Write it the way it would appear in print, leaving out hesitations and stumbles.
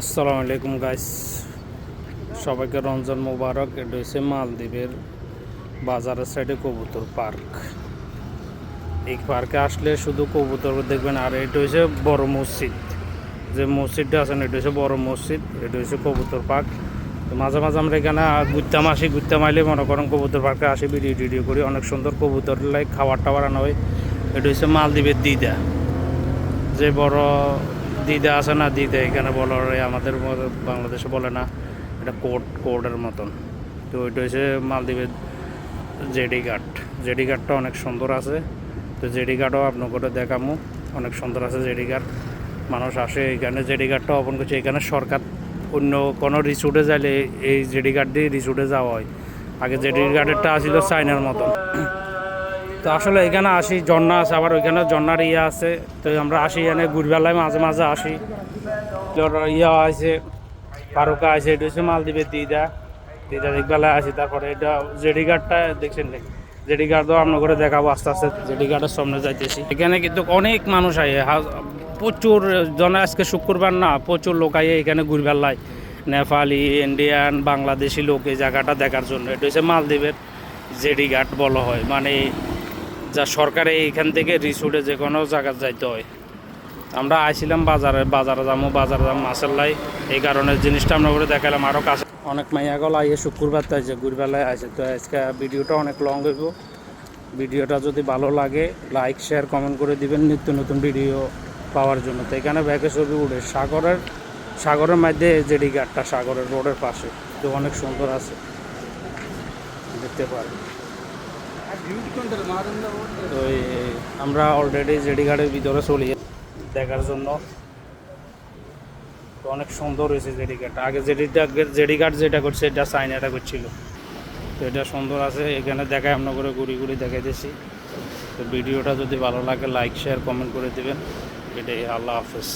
আসসালামু আলাইকুম গাইস, সবাইকে রমজান মোবারক। এটা হচ্ছে মালদ্বীপের বাজারের সাইডে কবুতর পার্ক। এই পার্কে আসলে শুধু কবুতর দেখবেন। আর এটা হচ্ছে বড় মসজিদ, যে মসজিদটা আছে না, এটা হচ্ছে বড় মসজিদ। এটা হচ্ছে কবুতর পার্ক। তো মাঝে মাঝে আমরা এখানে ঘুরতাম আইলে মনে করেন কবুতর পার্কে আসি, ভিডিও করি। অনেক সুন্দর কবুতর লাইক খাবার টাবার আনা হয়। এটা হচ্ছে মালদ্বীপের দিদা, যে বড় দিদা আছে না, দিদা এখানে বলা হয়, আমাদের বাংলাদেশে বলে না, এটা কোর্টের মতন। তো এটা হচ্ছে মালদ্বীপের জেডি ঘাটটা অনেক সুন্দর আছে। তো জেডি ঘাটও আপনার করে দেখামো, অনেক সুন্দর আছে জেডি ঘাট। মানুষ আসে এখানে, জেডি ঘাটটা ওপেন করছে। এখানে সরকার অন্য কোনো রিসোর্টে যাইলে এই জেডি ঘাট দিয়ে রিসোর্টে যাওয়া হয়। আগে জেডি ঘাটেরটা আসছিল চাইনার মতন। তো আসলে এখানে আসি, ঝর্ণা আছে, আবার ওইখানে ঝর্ণার ইয়ে আছে। তো আমরা আসি এখানে ঘুরবেলায় মাঝে মাঝে আসি। ইয়া আছে, ফারুকা আছে। এটা হচ্ছে মালদ্বীপের দিদা দেখবেলায় আসি। তারপরে এটা জেডি ঘাটটা দেখছেন, জেডি ঘাটও আপনার করে দেখাবো আস্তে আস্তে। জেডি ঘাটের সামনে যাইতেছি। এখানে কিন্তু অনেক মানুষ আয়, প্রচুর জন। আজকে শুক্রবার না, প্রচুর লোক আয় এখানে ঘুরবেলায়। নেপালি, ইন্ডিয়ান, বাংলাদেশি লোক এই জায়গাটা দেখার জন্য। এটা হচ্ছে মালদ্বীপের জেডি ঘাট বলা হয়, মানে যা সরকারে এইখান থেকে রিসোর্টে যে কোনো জায়গায় যাইতে হয়। আমরা আইছিলাম বাজারে যাবো মাছের লাই। এই কারণে জিনিসটা আমরা করে দেখালাম। আরও কাছে অনেক মাইয়াগল আইয়ে শুক্রবার তো আছে, ঘুরবেলায় আছে। তো আজকে ভিডিওটা অনেক লং হইব। ভিডিওটা যদি ভালো লাগে লাইক শেয়ার কমেন্ট করে দিবেন নিত্য নতুন ভিডিও পাওয়ার জন্য। তো এখানে ব্যাকে ছবি উঠে সাগরের মধ্যে জেডি ঘাটটা, সাগরের রোডের পাশে। তো অনেক সুন্দর আছে, দেখতে পারেন। তো আমরা অলরেডি জেডি ঘাটের ভিতরে চলি দেখার জন্য। তো অনেক সুন্দর হয়েছে জেডি ঘাট। আগে জেডি ঘাট যেটা করছে এটা চাইনাটা করছিল। তো এটা সুন্দর আছে। এখানে দেখায় আমরা করে ঘুরি দেখাইতেছি। তো ভিডিওটা যদি ভালো লাগে লাইক শেয়ার কমেন্ট করে দেবেন। এটাই। আল্লাহ হাফেজ।